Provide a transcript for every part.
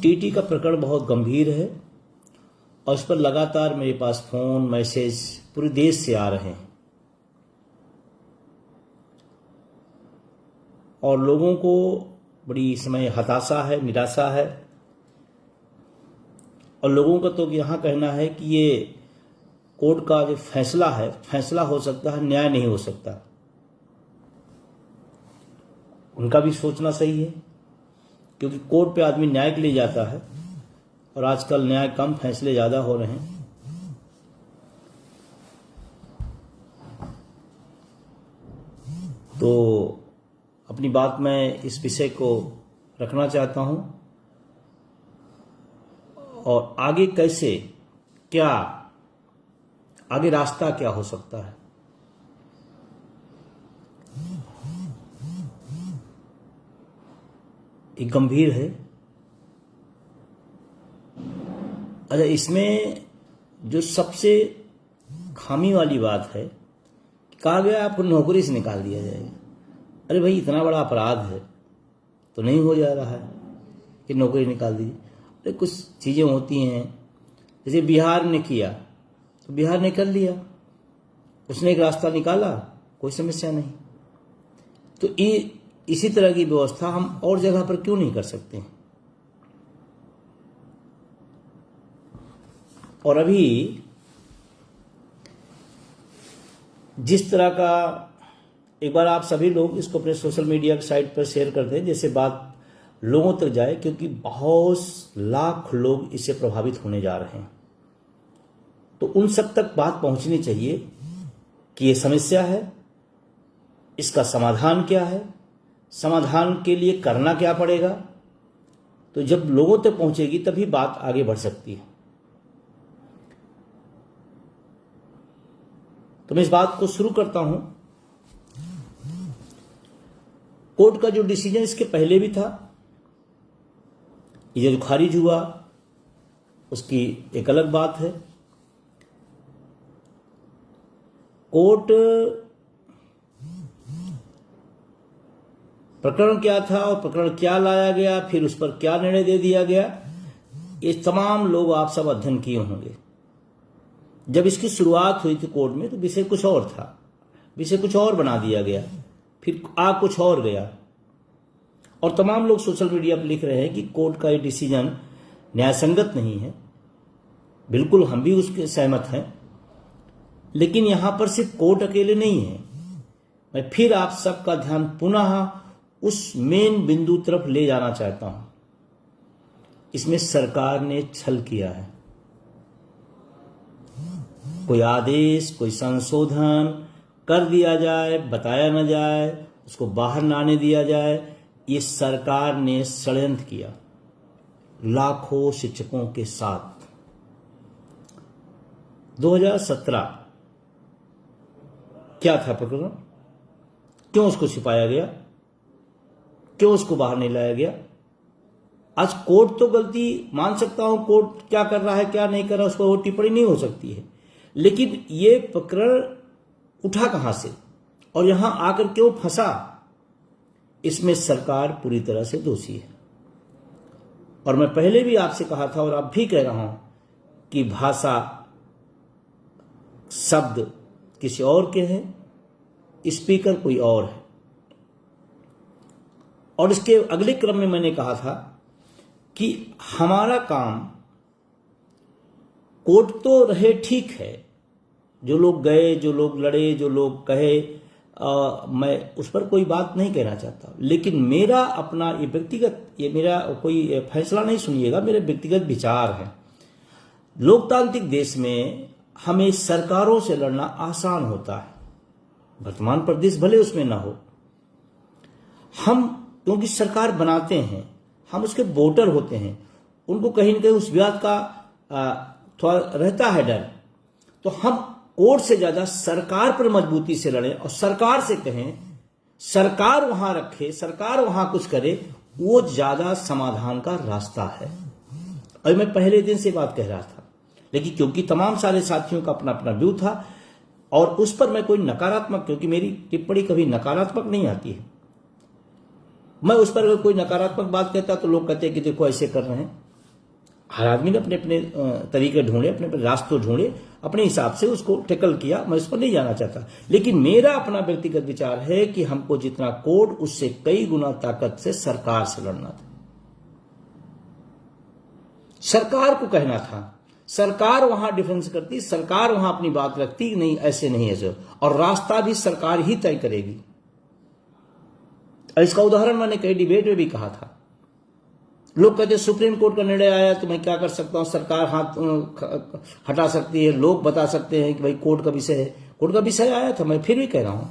TT का प्रकरण बहुत गंभीर है और उस पर लगातार मेरे पास फोन मैसेज पूरे देश से आ रहे हैं और लोगों को बड़ी इस समय हताशा है, निराशा है और लोगों का तो यहाँ कहना है कि ये कोर्ट का जो फैसला है, फैसला हो सकता है, न्याय नहीं हो सकता। उनका भी सोचना सही है क्योंकि कोर्ट पे आदमी न्याय के लिए जाता है और आजकल न्याय कम, फैसले ज्यादा हो रहे हैं। तो अपनी बात मैं इस विषय को रखना चाहता हूं और आगे कैसे, क्या आगे रास्ता क्या हो सकता है। ये गंभीर है। अच्छा, इसमें जो सबसे खामी वाली बात है, कहा गया आपको नौकरी से निकाल दिया जाएगा। अरे भाई, इतना बड़ा अपराध है तो नहीं हो जा रहा है कि नौकरी निकाल दीजिए। अरे कुछ चीजें होती हैं, जैसे बिहार ने किया तो बिहार ने कर लिया, उसने एक रास्ता निकाला, कोई समस्या नहीं। तो इसी तरह की व्यवस्था हम और जगह पर क्यों नहीं कर सकते हैं। और अभी जिस तरह का, एक बार आप सभी लोग इसको अपने सोशल मीडिया की साइट पर शेयर कर दें जिससे बात लोगों तक जाए, क्योंकि बहुत लाख लोग इससे प्रभावित होने जा रहे हैं। तो उन सब तक बात पहुंचनी चाहिए कि ये समस्या है, इसका समाधान क्या है, समाधान के लिए करना क्या पड़ेगा। तो जब लोगों तक पहुंचेगी तभी बात आगे बढ़ सकती है। तो मैं इस बात को शुरू करता हूं। कोर्ट का जो डिसीजन इसके पहले भी था, ये जो खारिज हुआ उसकी एक अलग बात है। कोर्ट प्रकरण क्या था और प्रकरण क्या लाया गया, फिर उस पर क्या निर्णय दे दिया गया, ये तमाम लोग आप सब अध्ययन किए होंगे। जब इसकी शुरुआत हुई थी कोर्ट में तो विषय कुछ और था, विषय कुछ और बना दिया गया, फिर आ कुछ और गया। और तमाम लोग सोशल मीडिया पर लिख रहे हैं कि कोर्ट का ये डिसीजन न्यायसंगत नहीं है। बिल्कुल, हम भी उसके सहमत हैं, लेकिन यहां पर सिर्फ कोर्ट अकेले नहीं है। मैं फिर आप सबका ध्यान पुनः उस मेन बिंदु तरफ ले जाना चाहता हूं। इसमें सरकार ने छल किया है। कोई आदेश, कोई संशोधन कर दिया जाए, बताया न जाए, उसको बाहर न आने दिया जाए, ये सरकार ने षड्यंत्र किया लाखों शिक्षकों के साथ। 2017 क्या था प्रकरण, क्यों उसको छिपाया गया, क्यों उसको बाहर नहीं लाया गया। आज कोर्ट तो गलती मान सकता हूं, कोर्ट क्या कर रहा है क्या नहीं कर रहा उस पर वो टिप्पणी नहीं हो सकती है, लेकिन ये प्रकरण उठा कहां से और यहां आकर क्यों फंसा, इसमें सरकार पूरी तरह से दोषी है। और मैं पहले भी आपसे कहा था और अब भी कह रहा हूं कि भाषा, शब्द किसी और के हैं, स्पीकर कोई और है। और इसके अगले क्रम में मैंने कहा था कि हमारा काम, कोर्ट तो रहे ठीक है, जो लोग गए, जो लोग लड़े, जो लोग कहे, मैं उस पर कोई बात नहीं कहना चाहता, लेकिन मेरा अपना ये व्यक्तिगत, ये मेरा कोई फैसला नहीं सुनिएगा, मेरे व्यक्तिगत विचार है। लोकतांत्रिक देश में हमें सरकारों से लड़ना आसान होता है, वर्तमान प्रदेश भले उसमें ना हो। हम क्योंकि सरकार बनाते हैं, हम उसके वोटर होते हैं, उनको कहीं न कहीं उस बात का थोड़ा रहता है डर। तो हम कोर्ट से ज्यादा सरकार पर मजबूती से लड़ें और सरकार से कहें, सरकार वहां रखे, सरकार वहां कुछ करे, वो ज्यादा समाधान का रास्ता है। और मैं पहले दिन से बात कह रहा था, लेकिन क्योंकि तमाम सारे साथियों का अपना अपना व्यू था और उस पर मैं कोई नकारात्मक, क्योंकि मेरी टिप्पणी कभी नकारात्मक नहीं आती है, मैं उस पर अगर कोई नकारात्मक बात कहता तो लोग कहते हैं कि देखो ऐसे कर रहे हैं, हर आदमी ने अपने अपने तरीके ढूंढे, अपने अपने रास्ते ढूंढे, अपने हिसाब से उसको टैकल किया। मैं इस पर नहीं जाना चाहता, लेकिन मेरा अपना व्यक्तिगत विचार है कि हमको जितना कोर्ट उससे कई गुना ताकत से सरकार से लड़ना था। सरकार को कहना था, सरकार वहां डिफेंस करती, सरकार वहां अपनी बात रखती, नहीं ऐसे नहीं ऐसे, और रास्ता भी सरकार ही तय करेगी। इसका उदाहरण मैंने कई डिबेट में भी कहा था। लोग कहते सुप्रीम कोर्ट का निर्णय आया तो मैं क्या कर सकता हूं, सरकार हाथ हटा सकती है, लोग बता सकते हैं कि भाई कोर्ट का विषय है। कोर्ट का विषय आया था, मैं फिर भी कह रहा हूं,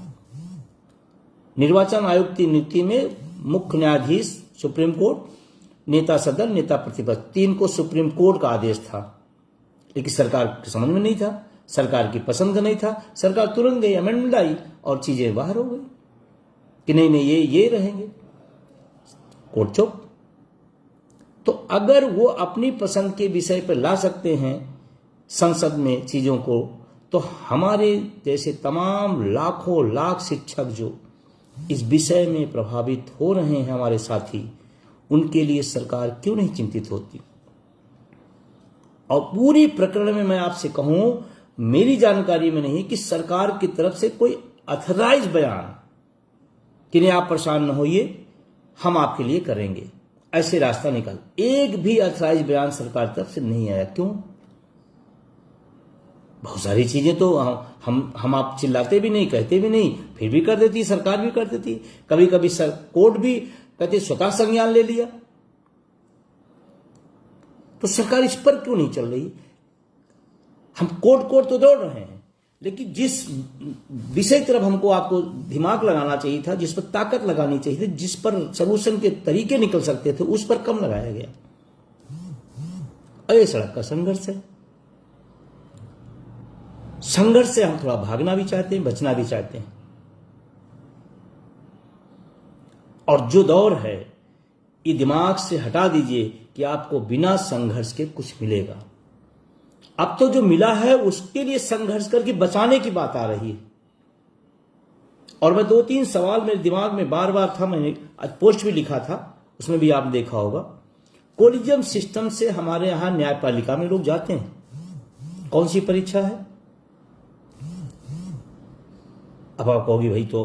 निर्वाचन आयोग की नियुक्ति में मुख्य न्यायाधीश सुप्रीम कोर्ट, नेता सदन, नेता प्रतिपक्ष, 3 को सुप्रीम कोर्ट का आदेश था, लेकिन सरकार के समझ में नहीं था, सरकार की पसंद का नहीं था। सरकार तुरंत गई, अमेंडमेंट आई और चीजें बाहर हो गई कि नहीं ये रहेंगे, कोर्ट चुप। तो अगर वो अपनी पसंद के विषय पर ला सकते हैं संसद में चीजों को, तो हमारे जैसे तमाम लाखों लाख शिक्षक जो इस विषय में प्रभावित हो रहे हैं, हमारे साथी, उनके लिए सरकार क्यों नहीं चिंतित होती। और पूरी प्रकरण में मैं आपसे कहूं, मेरी जानकारी में नहीं कि सरकार की तरफ से कोई अथराइज बयान कि नहीं आप परेशान न होइए, हम आपके लिए करेंगे, ऐसे रास्ता निकाल, एक भी अथराइज बयान सरकार की तरफ से नहीं आया। क्यों? बहुत सारी चीजें तो हम आप चिल्लाते भी नहीं, कहते भी नहीं, फिर भी कर देती सरकार, भी कर देती। कभी कभी कोर्ट भी कहते स्वतः संज्ञान ले लिया। तो सरकार इस पर क्यों नहीं चल रही? हम कोर्ट तो दौड़ रहे हैं, लेकिन जिस विषय तरफ हमको आपको दिमाग लगाना चाहिए था, जिस पर ताकत लगानी चाहिए थी, जिस पर सलूशन के तरीके निकल सकते थे, उस पर कम लगाया गया। अरे सड़क का संघर्ष है, संघर्ष से हम थोड़ा भागना भी चाहते हैं, बचना भी चाहते हैं। और जो दौर है, ये दिमाग से हटा दीजिए कि आपको बिना संघर्ष के कुछ मिलेगा। अब तो जो मिला है उसके लिए संघर्ष करके बचाने की बात आ रही है। और मैं 2-3 सवाल मेरे दिमाग में बार बार था, मैंने आज पोस्ट भी लिखा था, उसमें भी आपने देखा होगा। कोलिजियम सिस्टम से हमारे यहां न्यायपालिका में लोग जाते हैं, कौन सी परीक्षा है? अब आप कहोगे भाई तो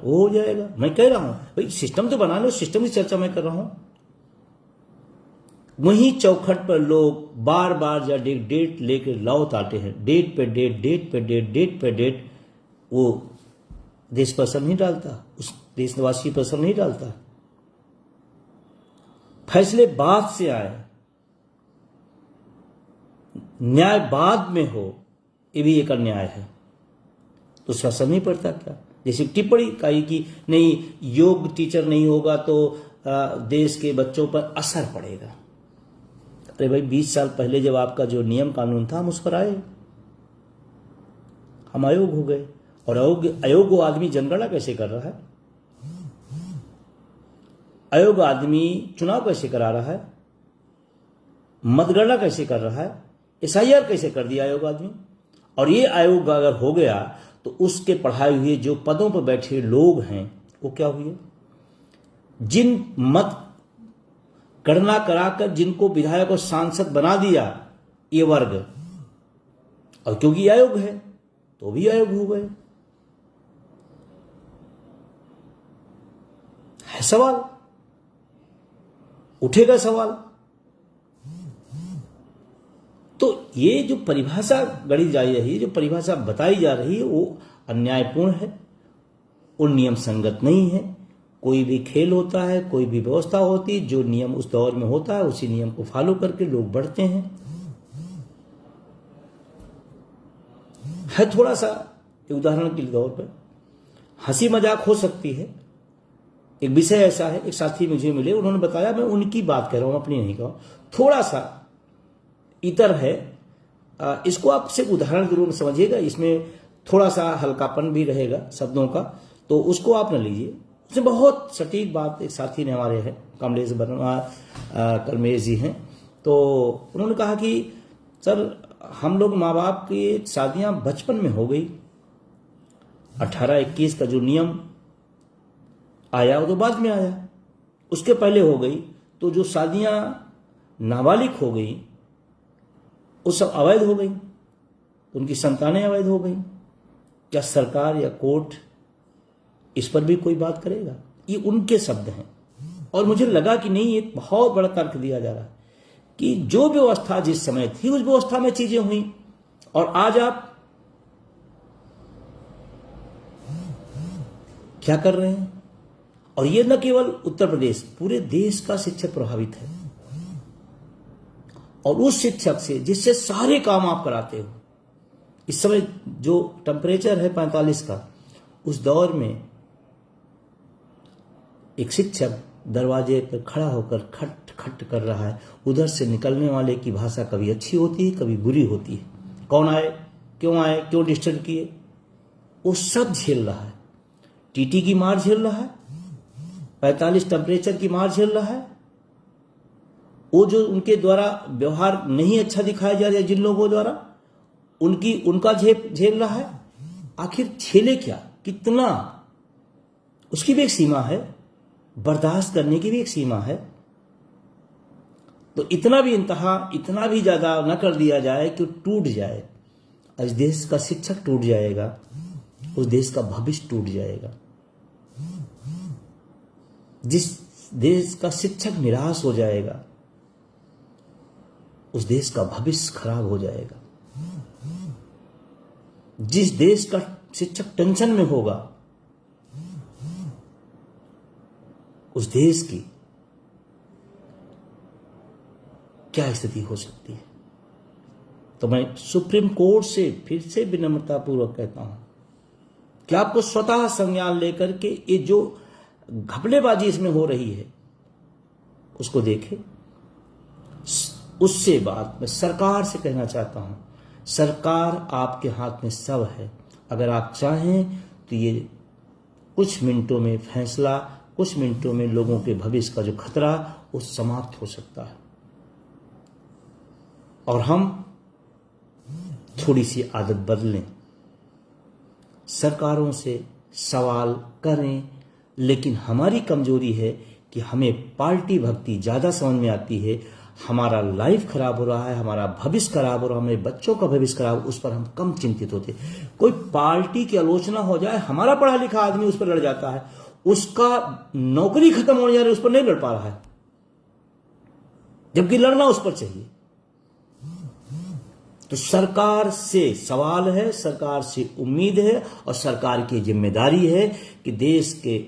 वो हो जाएगा। मैं कह रहा हूं भाई सिस्टम तो बना लो, सिस्टम की चर्चा मैं कर रहा हूं। वहीं चौखट पर लोग बार बार या डेट लेकर लौट आते हैं, डेट पे डेट, वो देश पर असर नहीं डालता, उस देशवासी पर असर नहीं डालता। फैसले बाद से आए, न्याय बाद में हो, ये भी एक अन्याय है, तो उसका असर नहीं पड़ता क्या? जैसे टिप्पणी कही कि नहीं योग टीचर नहीं होगा तो देश के बच्चों पर असर पड़ेगा। अरे भाई 20 साल पहले जब आपका जो नियम कानून था, हम उस पर आए, हम अयोग्य हो गए। और अयोग्य आदमी जनगणना कैसे कर रहा है? अयोग्य आदमी चुनाव कैसे करा रहा है? मतगणना कैसे कर रहा है? SIR कैसे कर दिया अयोग्य आदमी? और ये आयोग अगर हो गया तो उसके पढ़ाए हुए जो पदों पर बैठे लोग हैं वो क्या हुए? जिन मत गणना कराकर जिनको विधायक और सांसद बना दिया ये वर्ग, और क्योंकि आयोग है तो भी आयोग हो गए। है सवाल, उठेगा सवाल। तो ये जो परिभाषा गढ़ी जा रही है, जो परिभाषा बताई जा रही है, वो अन्यायपूर्ण है, वो नियम संगत नहीं है। कोई भी खेल होता है, कोई भी व्यवस्था होती है, जो नियम उस दौर में होता है उसी नियम को फॉलो करके लोग बढ़ते हैं। है थोड़ा सा उदाहरण के तौर पर हंसी मजाक हो सकती है। एक विषय ऐसा है, एक साथी मुझे मिले, उन्होंने बताया, मैं उनकी बात कर रहा हूं, अपनी नहीं कहा, थोड़ा सा इतर है, इसको आप सिर्फ उदाहरण के रूप में समझिएगा, इसमें थोड़ा सा हल्कापन भी रहेगा शब्दों का, तो उसको आप न लीजिए। उसमें बहुत सटीक बात एक साथी ने हमारे हैं, कमलेश वर्मा कलमेश जी हैं, तो उन्होंने कहा कि सर हम लोग माँ बाप की शादियां बचपन में हो गई, 18-21 का जो नियम आया वो तो बाद में आया, उसके पहले हो गई, तो जो शादियां नाबालिग हो गई वो सब अवैध हो गई, उनकी संतानें अवैध हो गई। क्या सरकार या कोर्ट इस पर भी कोई बात करेगा? ये उनके शब्द हैं। और मुझे लगा कि नहीं, एक बहुत बड़ा तर्क दिया जा रहा है कि जो व्यवस्था जिस समय थी उस व्यवस्था में चीजें हुई, और आज आप क्या कर रहे हैं। और ये न केवल उत्तर प्रदेश, पूरे देश का शिक्षक प्रभावित है। और उस शिक्षक से जिससे सारे काम आप कराते हो, इस समय जो टेम्परेचर है 45 का, उस दौर में एक शिक्षक दरवाजे पर खड़ा होकर खट खट कर रहा है। उधर से निकलने वाले की भाषा कभी अच्छी होती है, कभी बुरी होती है। कौन आए, क्यों डिस्टर्ब किए, वो सब झेल रहा है। टीटी की मार झेल रहा है, 45 टेम्परेचर की मार झेल रहा है। वो जो उनके द्वारा व्यवहार नहीं अच्छा दिखाया जा रहा है, जिन लोगों द्वारा उनका झेल रहा है। आखिर झेले क्या, कितना, उसकी भी एक सीमा है, बर्दाश्त करने की भी एक सीमा है। तो इतना भी ज्यादा न कर दिया जाए कि टूट जाए। इस देश का शिक्षक टूट जाएगा, उस देश का भविष्य टूट जाएगा। जिस देश का शिक्षक निराश हो जाएगा, उस देश का भविष्य खराब हो जाएगा। जिस देश का शिक्षक टेंशन में होगा, उस देश की क्या स्थिति हो सकती है। तो मैं सुप्रीम कोर्ट से फिर से विनम्रतापूर्वक कहता हूं कि आपको स्वतः संज्ञान लेकर के ये जो घपलेबाजी इसमें हो रही है उसको देखें। उससे बाद मैं सरकार से कहना चाहता हूं, सरकार आपके हाथ में सब है। अगर आप चाहें तो ये कुछ मिनटों में फैसला, कुछ मिनटों में लोगों के भविष्य का जो खतरा वो समाप्त हो सकता है। और हम थोड़ी सी आदत बदलें, सरकारों से सवाल करें। लेकिन हमारी कमजोरी है कि हमें पार्टी भक्ति ज्यादा समझ में आती है। हमारा लाइफ खराब हो रहा है, हमारा भविष्य खराब हो रहा है, हमारे बच्चों का भविष्य खराब, उस पर हम कम चिंतित होते। कोई पार्टी की आलोचना हो जाए, हमारा पढ़ा लिखा आदमी उस पर लड़ जाता है, उसका नौकरी खत्म होने जा रही है, उस पर नहीं लड़ पा रहा है, जबकि लड़ना उस पर चाहिए। तो सरकार से सवाल है, सरकार से उम्मीद है, और सरकार की जिम्मेदारी है कि देश के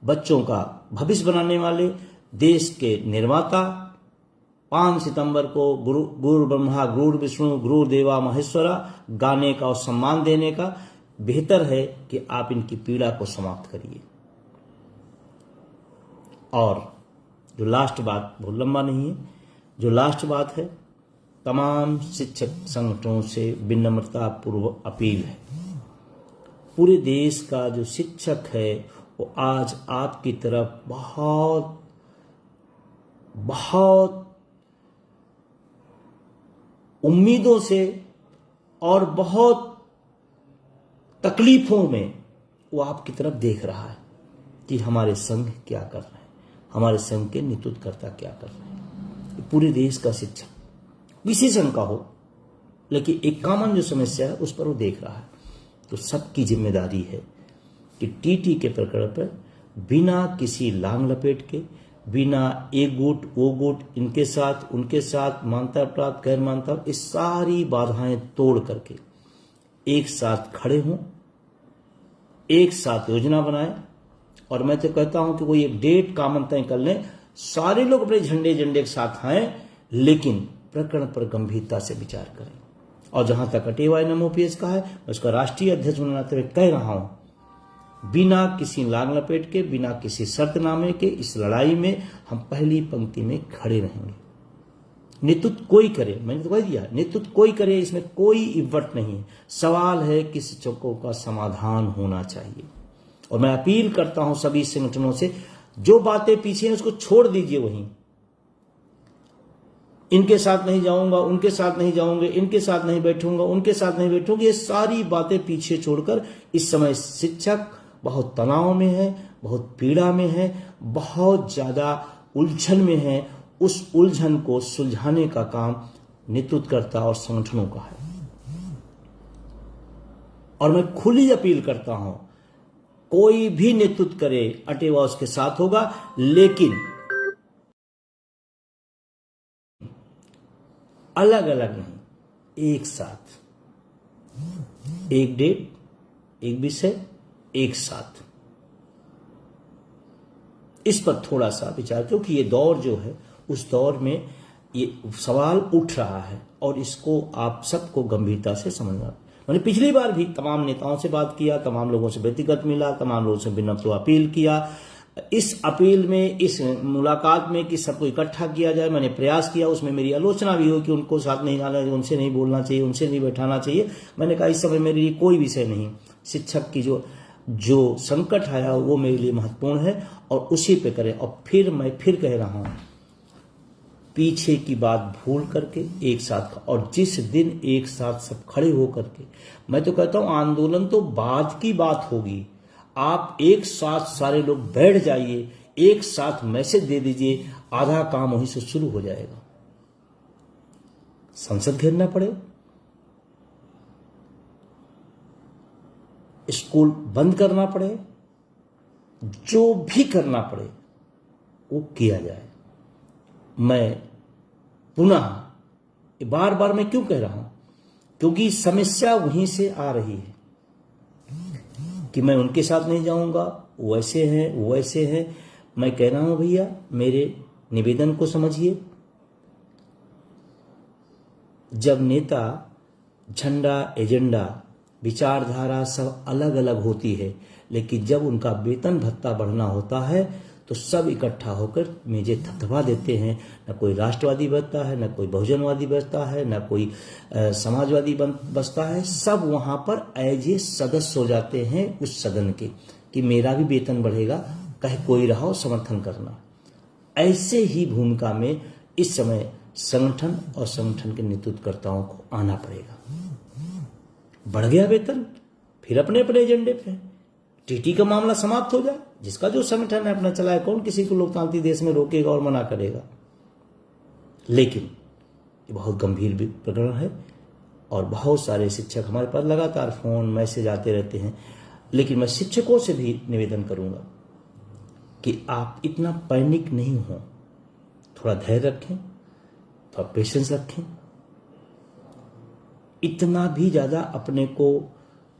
बच्चों का भविष्य बनाने वाले, देश के निर्माता, 5 सितंबर को गुरु ब्रह्मा गुरु विष्णु गुरु देवा महेश्वरा गाने का और सम्मान देने का, बेहतर है कि आप इनकी पीड़ा को समाप्त करिए। और जो लास्ट बात, बहुत लंबा नहीं है, जो लास्ट बात है, तमाम शिक्षक संगठनों से विनम्रता पूर्वक अपील है। पूरे देश का जो शिक्षक है वो आज आपकी तरफ बहुत बहुत उम्मीदों से और बहुत तकलीफों में वो आपकी तरफ देख रहा है कि हमारे संघ क्या कर रहे हैं, हमारे संघ के नेतृत्वकर्ता क्या कर रहे हैं। पूरे देश का शिक्षक, किसी संघ का हो, लेकिन एक कॉमन जो समस्या है उस पर वो देख रहा है। तो सबकी जिम्मेदारी है कि टीटी के प्रकरण पर बिना किसी लांग लपेट के, बिना एक गुट वो गुट, इनके साथ उनके साथ, मानता प्राप्त गैर मानता, इस सारी बाधाएं तोड़ करके एक साथ खड़े हों, एक साथ योजना बनाएं। और मैं तो कहता हूं कि कोई एक डेट कॉमन तय कर लें, सारे लोग अपने झंडे के साथ आए, लेकिन प्रकरण पर गंभीरता से विचार करें। और जहां तक अटेवाई नमोपीएस का है, मैं उसका राष्ट्रीय अध्यक्ष बनाते हुए कह रहा हूं, बिना किसी लांग लपेट के, बिना किसी शर्तनामे के इस लड़ाई में हम पहली पंक्ति में खड़े रहेंगे। नेतृत्व कोई करे, मैंने तो कह दिया, नेतृत्व कोई करे, इसमें कोई इव्वट नहीं है। सवाल है कि शिक्षकों का समाधान होना चाहिए। और मैं अपील करता हूं सभी संगठनों से, जो बातें पीछे हैं उसको छोड़ दीजिए। वहीं इनके साथ नहीं जाऊंगा, उनके साथ नहीं जाऊंगे, इनके साथ नहीं बैठूंगा, उनके साथ नहीं बैठूंगी, ये सारी बातें पीछे छोड़कर इस समय शिक्षक बहुत तनाव में है, बहुत पीड़ा में है, बहुत ज्यादा उलझन में है। उस उलझन को सुलझाने का काम नेतृत्वकर्ता और संगठनों का है। और मैं खुली अपील करता हूं, कोई भी नेतृत्व करे अटेवा उसके साथ होगा, लेकिन अलग अलग नहीं, एक साथ, एक डेट, एक विषय, एक साथ। इस पर थोड़ा सा विचार, क्योंकि ये दौर जो है उस दौर में ये सवाल उठ रहा है और इसको आप सबको गंभीरता से समझना। मैंने पिछली बार भी तमाम नेताओं से बात किया, तमाम लोगों से व्यक्तिगत मिला, तमाम लोगों से विनम्र अपील किया। इस अपील में, इस मुलाकात में कि सबको इकट्ठा किया जाए, मैंने प्रयास किया। उसमें मेरी आलोचना भी हुई कि उनको साथ नहीं आना, उनसे नहीं बोलना चाहिए, उनसे नहीं बैठाना चाहिए। मैंने कहा इस समय मेरे लिए कोई विषय नहीं, शिक्षक की जो संकट आया वो मेरे लिए महत्वपूर्ण है और उसी पे करें। और फिर मैं कह रहा हूं, पीछे की बात भूल करके एक साथ, और जिस दिन एक साथ सब खड़े हो करके, मैं तो कहता हूं आंदोलन तो बाद की बात होगी। आप एक साथ सारे लोग बैठ जाइए, एक साथ मैसेज दे दीजिए, आधा काम वहीं से शुरू हो जाएगा। संसद घेरना पड़े, स्कूल बंद करना पड़े, जो भी करना पड़े वो किया जाए। मैं पुनः बार बार मैं क्यों कह रहा हूं, क्योंकि समस्या वहीं से आ रही है कि मैं उनके साथ नहीं जाऊंगा, वैसे हैं। मैं कह रहा हूं भैया, मेरे निवेदन को समझिए। जब नेता, झंडा, एजेंडा, विचारधारा सब अलग अलग होती है, लेकिन जब उनका वेतन भत्ता बढ़ना होता है तो सब इकट्ठा होकर मेजे थपथपा देते हैं। न कोई राष्ट्रवादी बचता है, न कोई बहुजनवादी बचता है, न कोई समाजवादी बचता है। सब वहां पर एज ए सदस्य हो जाते हैं उस सदन के कि मेरा भी वेतन बढ़ेगा, कहे कोई रहा हो समर्थन करना। ऐसे ही भूमिका में इस समय संगठन और संगठन के नेतृत्वकर्ताओं को आना पड़ेगा। बढ़ गया वेतन, फिर अपने अपने एजेंडे पे टीटी का मामला समाप्त हो जाए, जिसका जो संगठन है अपना चलाए, कौन किसी को लोकतांत्रिक देश में रोकेगा और मना करेगा। लेकिन ये बहुत गंभीर प्रकरण है और बहुत सारे शिक्षक हमारे पास लगातार फोन मैसेज आते रहते हैं। लेकिन मैं शिक्षकों से भी निवेदन करूंगा कि आप इतना पैनिक नहीं हो, थोड़ा धैर्य रखें, थोड़ा पेशेंस रखें। इतना भी ज्यादा अपने को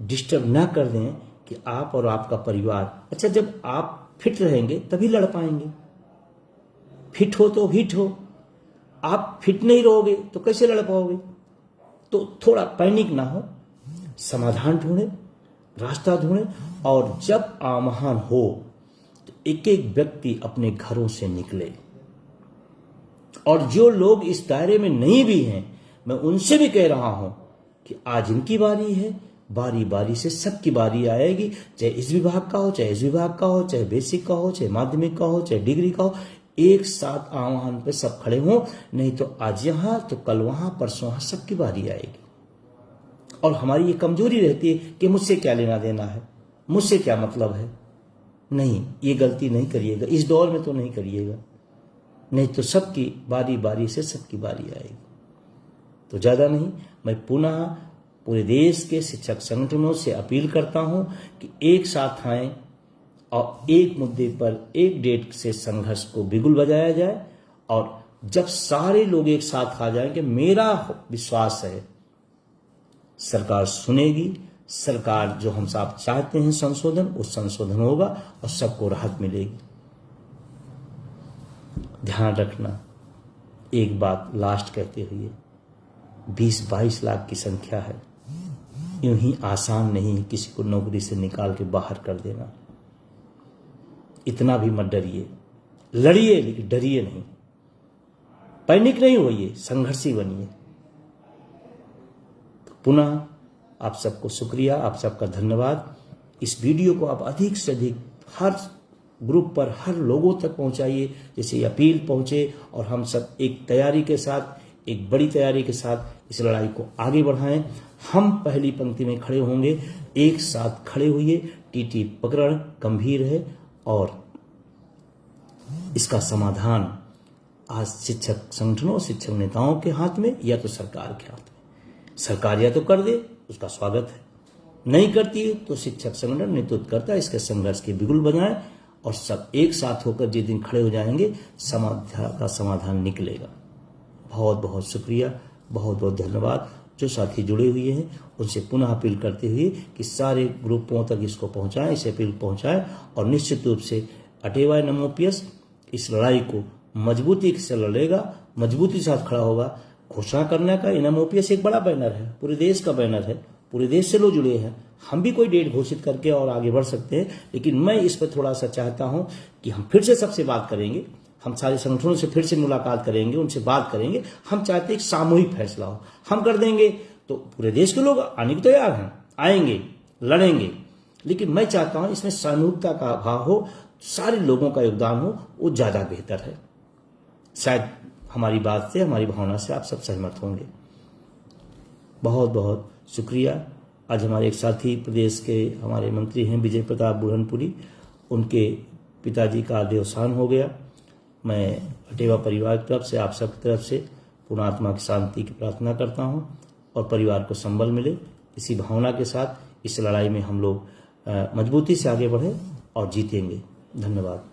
डिस्टर्ब ना कर दें कि आप और आपका परिवार, अच्छा जब आप फिट रहेंगे तभी लड़ पाएंगे। फिट हो तो हिट हो, आप फिट नहीं रहोगे तो कैसे लड़ पाओगे। तो थोड़ा पैनिक ना हो, समाधान ढूंढे, रास्ता ढूंढे, और जब आह्वान हो तो एक एक व्यक्ति अपने घरों से निकले। और जो लोग इस दायरे में नहीं भी हैं, मैं उनसे भी कह रहा हूं कि आज इनकी बारी है, बारी बारी से सबकी बारी आएगी, चाहे इस विभाग का हो, चाहे इस विभाग का हो, चाहे बेसिक का हो, चाहे माध्यमिक का हो, चाहे डिग्री का हो। एक साथ आह्वान पे सब खड़े हों, नहीं तो आज यहां तो कल वहां, परसों वहां, सबकी बारी आएगी। और हमारी ये कमजोरी रहती है कि मुझसे क्या लेना देना है, मुझसे क्या मतलब है। नहीं, ये गलती नहीं करिएगा, इस दौर में तो नहीं करिएगा, नहीं तो सबकी बारी बारी से सबकी बारी आएगी। तो ज्यादा नहीं, मैं पुनः पूरे देश के शिक्षक संगठनों से अपील करता हूं कि एक साथ आएं और एक मुद्दे पर एक डेट से संघर्ष को बिगुल बजाया जाए। और जब सारे लोग एक साथ आ जाएंगे, मेरा विश्वास है सरकार सुनेगी। सरकार जो हम सब चाहते हैं संशोधन, उस संशोधन होगा और सबको राहत मिलेगी। ध्यान रखना, एक बात लास्ट कहते हुए, 20-22 लाख की संख्या है, यूं ही आसान नहीं है किसी को नौकरी से निकाल के बाहर कर देना। इतना भी मत डरिए, लड़िए लेकिन डरिए नहीं, पैनिक नहीं होइए, संघर्षी बनिए। पुनः आप सबको शुक्रिया, आप सबका धन्यवाद। इस वीडियो को आप अधिक से अधिक हर ग्रुप पर, हर लोगों तक पहुंचाइए, जैसे ये अपील पहुंचे और हम सब एक तैयारी के साथ, एक बड़ी तैयारी के साथ इस लड़ाई को आगे बढ़ाएं। हम पहली पंक्ति में खड़े होंगे, एक साथ खड़े हुए। टीटी प्रकरण गंभीर है और इसका समाधान आज शिक्षक संगठनों, शिक्षक नेताओं के हाथ में या तो सरकार के हाथ में। सरकार या तो कर दे, उसका स्वागत है, नहीं करती तो शिक्षक संगठन नेतृत्व करता है, इसके संघर्ष के बिगुल बनाए और सब एक साथ होकर जिस दिन खड़े हो जाएंगे समस्या का समाधान निकलेगा। बहुत बहुत शुक्रिया, बहुत बहुत धन्यवाद। जो साथी जुड़े हुए हैं उनसे पुनः अपील करते हुए कि सारे ग्रुपों तक इसको पहुंचाएं, इसे अपील पहुंचाएं और निश्चित रूप से अटेवा नमोपियस इस लड़ाई को मजबूती से लड़ेगा, मजबूती के साथ खड़ा होगा। घोषणा करने का एनएमओपीएस एक बड़ा बैनर है, पूरे देश का बैनर है, पूरे देश से लोग जुड़े हैं। हम भी कोई डेट घोषित करके और आगे बढ़ सकते हैं, लेकिन मैं इस पर थोड़ा सा चाहता हूं कि हम फिर से सबसे बात करेंगे, हम सारे संगठनों से फिर से मुलाकात करेंगे, उनसे बात करेंगे। हम चाहते हैं कि सामूहिक फैसला हो, हम कर देंगे तो पूरे देश के लोग आने को तैयार हैं, आएंगे, लड़ेंगे। लेकिन मैं चाहता हूं इसमें सामूहिकता का अभाव हो, सारे लोगों का योगदान हो, वो ज्यादा बेहतर है। शायद हमारी बात से, हमारी भावना से आप सब सहमत होंगे। बहुत बहुत शुक्रिया। आज हमारे एक साथी प्रदेश के हमारे मंत्री हैं विजय प्रताप बुरहानपुरी, उनके पिताजी का देवसान हो गया। मैं अटेवा परिवार की तरफ से, आप सबकी तरफ से पुण्यात्मा की शांति की प्रार्थना करता हूं और परिवार को संबल मिले। इसी भावना के साथ इस लड़ाई में हम लोग मजबूती से आगे बढ़े और जीतेंगे। धन्यवाद।